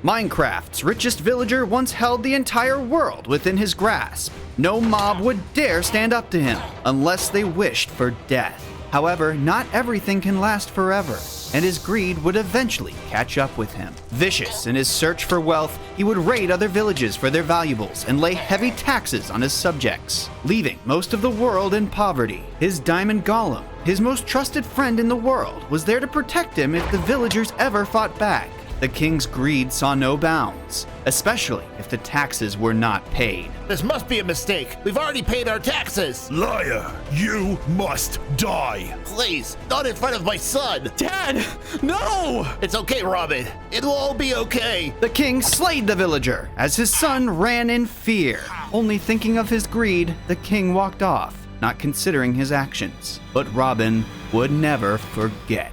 Minecraft's richest villager once held the entire world within his grasp. No mob would dare stand up to him unless they wished for death. However, not everything can last forever, and his greed would eventually catch up with him. Vicious in his search for wealth, he would raid other villages for their valuables and lay heavy taxes on his subjects, leaving most of the world in poverty. His diamond golem, his most trusted friend in the world, was there to protect him if the villagers ever fought back. The king's greed saw no bounds, especially if the taxes were not paid. This must be a mistake. We've already paid our taxes. Liar, you must die. Please, not in front of my son. Dad, no! It's okay, Robin. It'll all be okay. The king slayed the villager as his son ran in fear. Only thinking of his greed, the king walked off, not considering his actions. But Robin would never forget.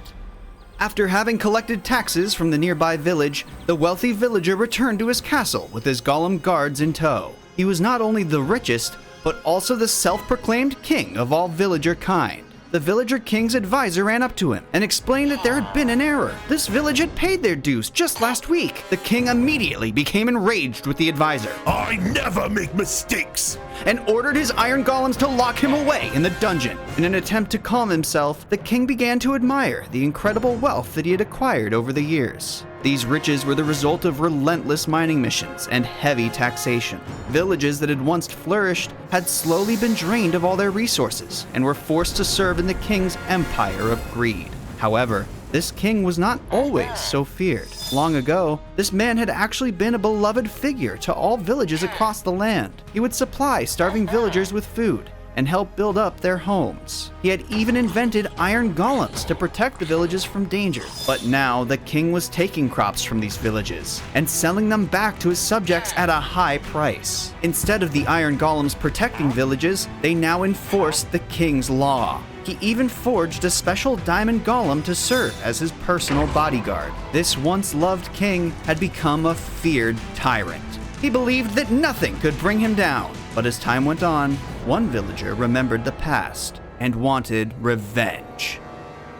After having collected taxes from the nearby village, the wealthy villager returned to his castle with his golem guards in tow. He was not only the richest, but also the self-proclaimed king of all villager kind. The villager king's advisor ran up to him and explained that there had been an error. This village had paid their dues just last week. The king immediately became enraged with the advisor. I never make mistakes. And ordered his iron golems to lock him away in the dungeon. In an attempt to calm himself, the king began to admire the incredible wealth that he had acquired over the years. These riches were the result of relentless mining missions and heavy taxation. Villages that had once flourished had slowly been drained of all their resources and were forced to serve in the king's empire of greed. However, this king was not always so feared. Long ago, this man had actually been a beloved figure to all villages across the land. He would supply starving villagers with food and help build up their homes. He had even invented iron golems to protect the villages from danger. But now the king was taking crops from these villages and selling them back to his subjects at a high price. Instead of the iron golems protecting villages, they now enforced the king's law. He even forged a special diamond golem to serve as his personal bodyguard. This once loved king had become a feared tyrant. He believed that nothing could bring him down. But as time went on, one villager remembered the past and wanted revenge.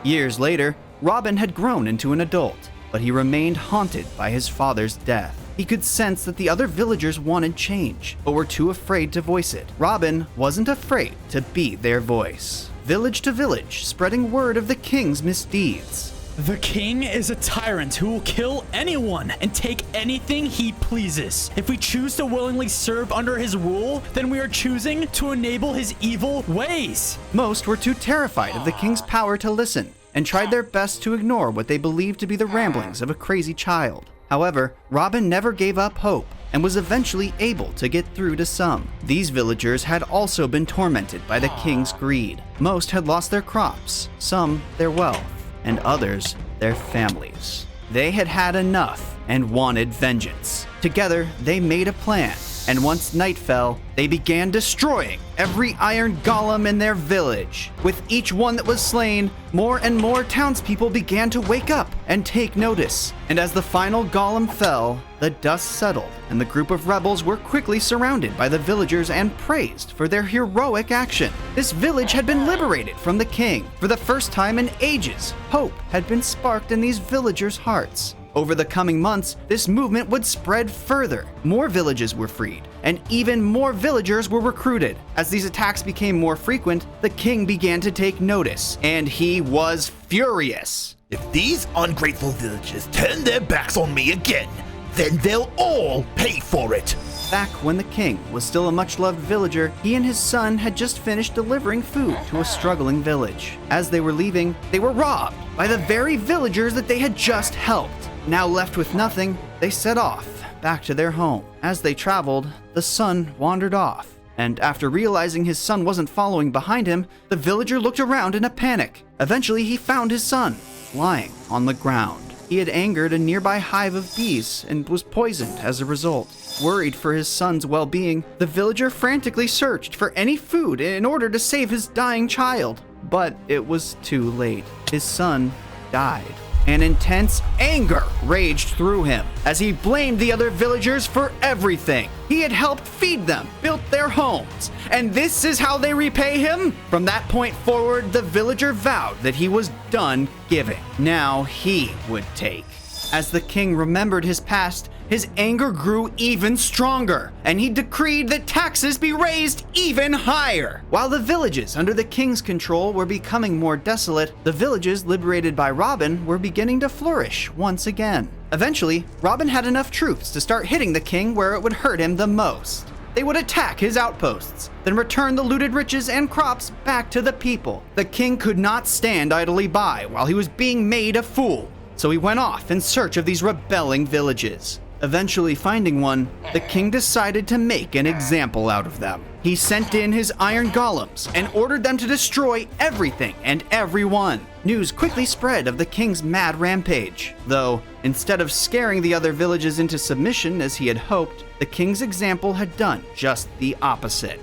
Years later, Robin had grown into an adult, but he remained haunted by his father's death. He could sense that the other villagers wanted change, but were too afraid to voice it. Robin wasn't afraid to be their voice. Village to village, spreading word of the king's misdeeds. The king is a tyrant who will kill anyone and take anything he pleases. If we choose to willingly serve under his rule, then we are choosing to enable his evil ways. Most were too terrified of the king's power to listen and tried their best to ignore what they believed to be the ramblings of a crazy child. However, Robin never gave up hope and was eventually able to get through to some. These villagers had also been tormented by the king's greed. Most had lost their crops, some their wealth, and others their families. They had had enough and wanted vengeance. Together, they made a plan, and once night fell, they began destroying every iron golem in their village. With each one that was slain, more and more townspeople began to wake up and take notice. And as the final golem fell, the dust settled, and the group of rebels were quickly surrounded by the villagers and praised for their heroic action. This village had been liberated from the king. For the first time in ages, hope had been sparked in these villagers' hearts. Over the coming months, this movement would spread further. More villages were freed, and even more villagers were recruited. As these attacks became more frequent, the king began to take notice, and he was furious. If these ungrateful villagers turn their backs on me again, then they'll all pay for it. Back when the king was still a much-loved villager, he and his son had just finished delivering food to a struggling village. As they were leaving, they were robbed by the very villagers that they had just helped. Now left with nothing, they set off back to their home. As they traveled, the son wandered off, and after realizing his son wasn't following behind him, the villager looked around in a panic. Eventually, he found his son lying on the ground. He had angered a nearby hive of bees and was poisoned as a result. Worried for his son's well-being, the villager frantically searched for any food in order to save his dying child. But it was too late. His son died. An intense anger raged through him as he blamed the other villagers for everything. He had helped feed them, built their homes, and this is how they repay him? From that point forward, the villager vowed that he was done giving. Now he would take. As the king remembered his past, his anger grew even stronger, and he decreed that taxes be raised even higher. While the villages under the king's control were becoming more desolate, the villages liberated by Robin were beginning to flourish once again. Eventually, Robin had enough troops to start hitting the king where it would hurt him the most. They would attack his outposts, then return the looted riches and crops back to the people. The king could not stand idly by while he was being made a fool, so he went off in search of these rebelling villages. Eventually finding one, the king decided to make an example out of them. He sent in his iron golems and ordered them to destroy everything and everyone. News quickly spread of the king's mad rampage, though instead of scaring the other villages into submission as he had hoped, the king's example had done just the opposite.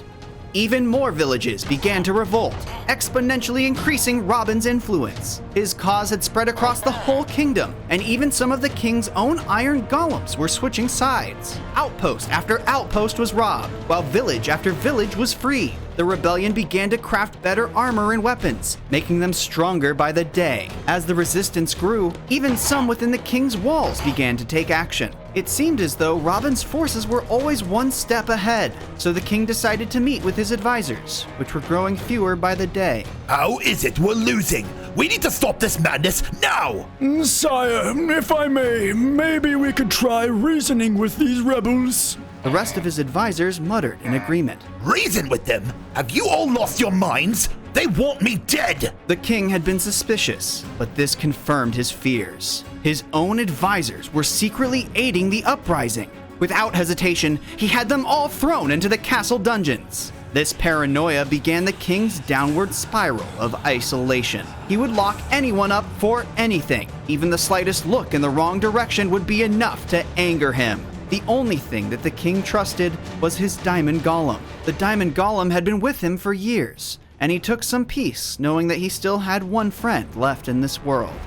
Even more villages began to revolt, exponentially increasing Robin's influence. His cause had spread across the whole kingdom, and even some of the king's own iron golems were switching sides. Outpost after outpost was robbed, while village after village was freed. The rebellion began to craft better armor and weapons, making them stronger by the day. As the resistance grew, even some within the king's walls began to take action. It seemed as though Robin's forces were always one step ahead, so the king decided to meet with his advisors, which were growing fewer by the day. How is it we're losing? We need to stop this madness now! Sire, if I may, maybe we could try reasoning with these rebels. The rest of his advisors muttered in agreement. Reason with them? Have you all lost your minds? They want me dead! The king had been suspicious, but this confirmed his fears. His own advisors were secretly aiding the uprising. Without hesitation, he had them all thrown into the castle dungeons. This paranoia began the king's downward spiral of isolation. He would lock anyone up for anything. Even the slightest look in the wrong direction would be enough to anger him. The only thing that the king trusted was his diamond golem. The diamond golem had been with him for years, and he took some peace knowing that he still had one friend left in this world.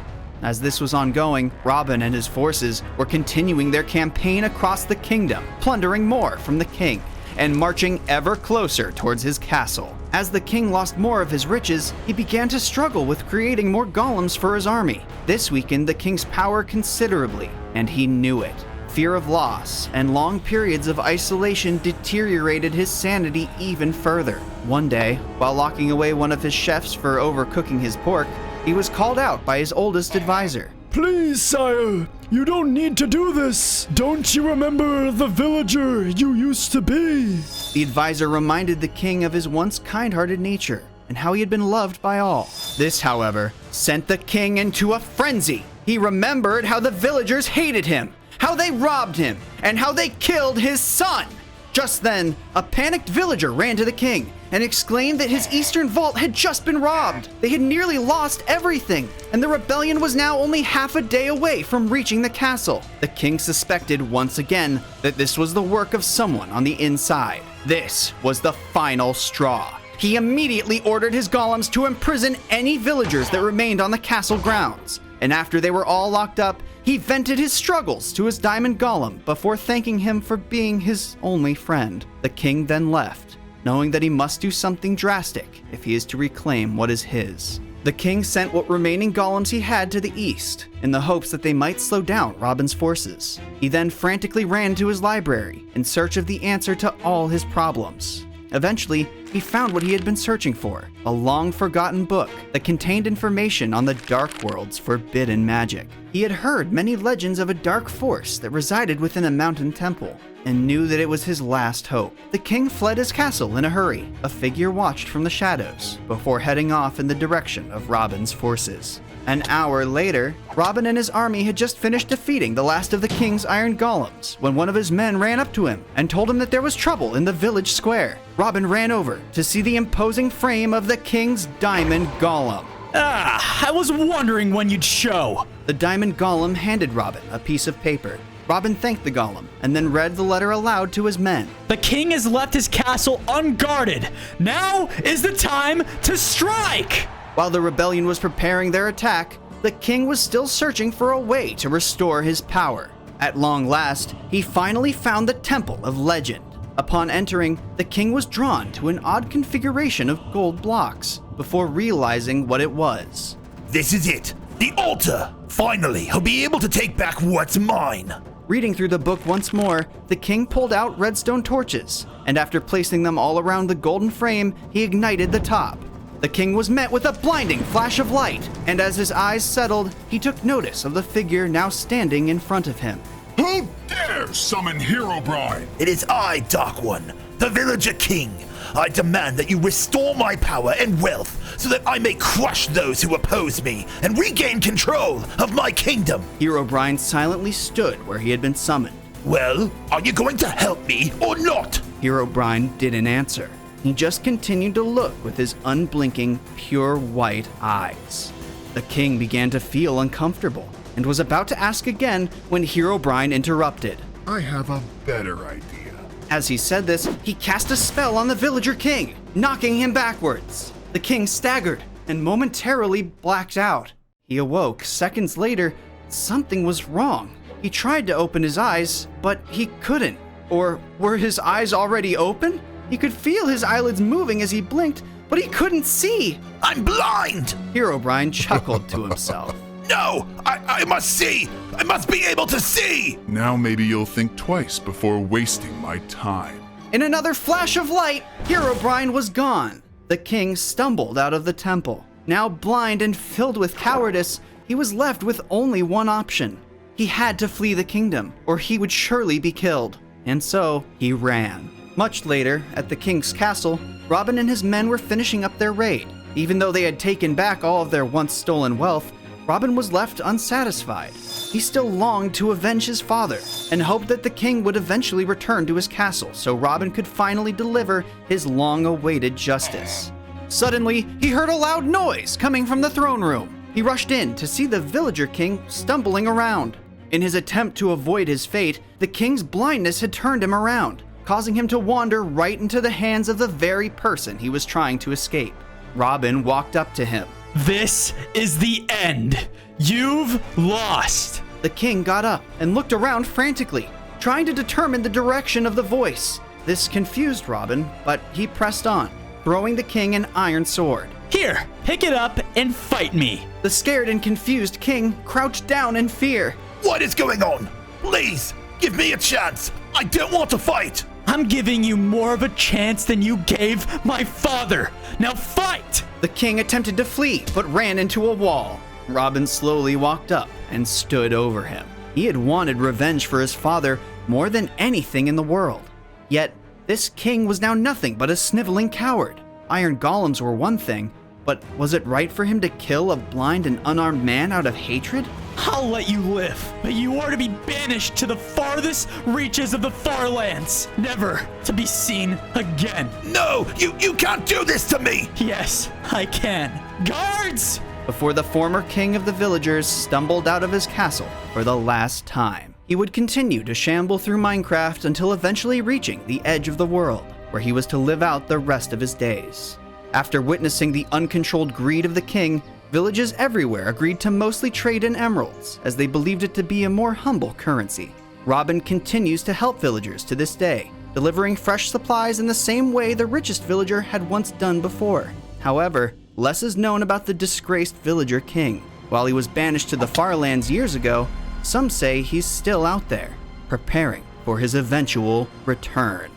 As this was ongoing, Robin and his forces were continuing their campaign across the kingdom, plundering more from the king, and marching ever closer towards his castle. As the king lost more of his riches, he began to struggle with creating more golems for his army. This weakened the king's power considerably, and he knew it. Fear of loss and long periods of isolation deteriorated his sanity even further. One day, while locking away one of his chefs for overcooking his pork, he was called out by his oldest advisor. Please, sire, you don't need to do this. Don't you remember the villager you used to be? The advisor reminded the king of his once kind-hearted nature and how he had been loved by all. This, however, sent the king into a frenzy. He remembered how the villagers hated him, how they robbed him, and how they killed his son. Just then, a panicked villager ran to the king and exclaimed that his eastern vault had just been robbed. They had nearly lost everything, and the rebellion was now only half a day away from reaching the castle. The king suspected once again that this was the work of someone on the inside. This was the final straw. He immediately ordered his golems to imprison any villagers that remained on the castle grounds. And after they were all locked up, he vented his struggles to his diamond golem before thanking him for being his only friend. The king then left, knowing that he must do something drastic if he is to reclaim what is his. The king sent what remaining golems he had to the east, in the hopes that they might slow down Robin's forces. He then frantically ran to his library in search of the answer to all his problems. Eventually, he found what he had been searching for, a long-forgotten book that contained information on the Dark World's forbidden magic. He had heard many legends of a dark force that resided within a mountain temple, and knew that it was his last hope. The king fled his castle in a hurry. A figure watched from the shadows before heading off in the direction of Robin's forces. An hour later, Robin and his army had just finished defeating the last of the king's iron golems when one of his men ran up to him and told him that there was trouble in the village square. Robin ran over to see the imposing frame of the king's diamond golem. I was wondering when you'd show. The diamond golem handed Robin a piece of paper. Robin thanked the golem and then read the letter aloud to his men. The king has left his castle unguarded. Now is the time to strike! While the rebellion was preparing their attack, the king was still searching for a way to restore his power. At long last, he finally found the Temple of Legend. Upon entering, the king was drawn to an odd configuration of gold blocks before realizing what it was. This is it! The altar! Finally, he'll be able to take back what's mine! Reading through the book once more, the king pulled out redstone torches, and after placing them all around the golden frame, he ignited the top. The king was met with a blinding flash of light, and as his eyes settled, he took notice of the figure now standing in front of him. Who dare summon Herobrine? It is I, Dark One, the Villager King. I demand that you restore my power and wealth so that I may crush those who oppose me and regain control of my kingdom. Herobrine silently stood where he had been summoned. Well, are you going to help me or not? Herobrine didn't answer. He just continued to look with his unblinking, pure white eyes. The king began to feel uncomfortable and was about to ask again when Herobrine interrupted. I have a better idea. As he said this, he cast a spell on the Villager King, knocking him backwards. The king staggered and momentarily blacked out. He awoke seconds later. Something was wrong. He tried to open his eyes, but he couldn't. Or were his eyes already open? He could feel his eyelids moving as he blinked, but he couldn't see. I'm blind! Herobrine chuckled to himself. No! I must see! I must be able to see! Now maybe you'll think twice before wasting my time. In another flash of light, Herobrine was gone. The king stumbled out of the temple. Now blind and filled with cowardice, he was left with only one option. He had to flee the kingdom, or he would surely be killed. And so, he ran. Much later, at the king's castle, Robin and his men were finishing up their raid. Even though they had taken back all of their once stolen wealth, Robin was left unsatisfied. He still longed to avenge his father and hoped that the king would eventually return to his castle so Robin could finally deliver his long-awaited justice. Suddenly, he heard a loud noise coming from the throne room. He rushed in to see the Villager King stumbling around. In his attempt to avoid his fate, the king's blindness had turned him around, causing him to wander right into the hands of the very person he was trying to escape. Robin walked up to him. This is the end. You've lost. The king got up and looked around frantically, trying to determine the direction of the voice. This confused Robin, but he pressed on, throwing the king an iron sword. Here, pick it up and fight me. The scared and confused king crouched down in fear. What is going on? Please, give me a chance. I don't want to fight. I'm giving you more of a chance than you gave my father. Now fight! The king attempted to flee, but ran into a wall. Robin slowly walked up and stood over him. He had wanted revenge for his father more than anything in the world. Yet, this king was now nothing but a sniveling coward. Iron golems were one thing, but was it right for him to kill a blind and unarmed man out of hatred? I'll let you live, but you are to be banished to the farthest reaches of the Farlands, never to be seen again. No, you can't do this to me! Yes, I can. Guards! Before the former king of the villagers stumbled out of his castle for the last time, he would continue to shamble through Minecraft until eventually reaching the edge of the world, where he was to live out the rest of his days. After witnessing the uncontrolled greed of the king, villages everywhere agreed to mostly trade in emeralds, as they believed it to be a more humble currency. Robin continues to help villagers to this day, delivering fresh supplies in the same way the richest villager had once done before. However, less is known about the disgraced Villager King. While he was banished to the Farlands years ago, some say he's still out there, preparing for his eventual return.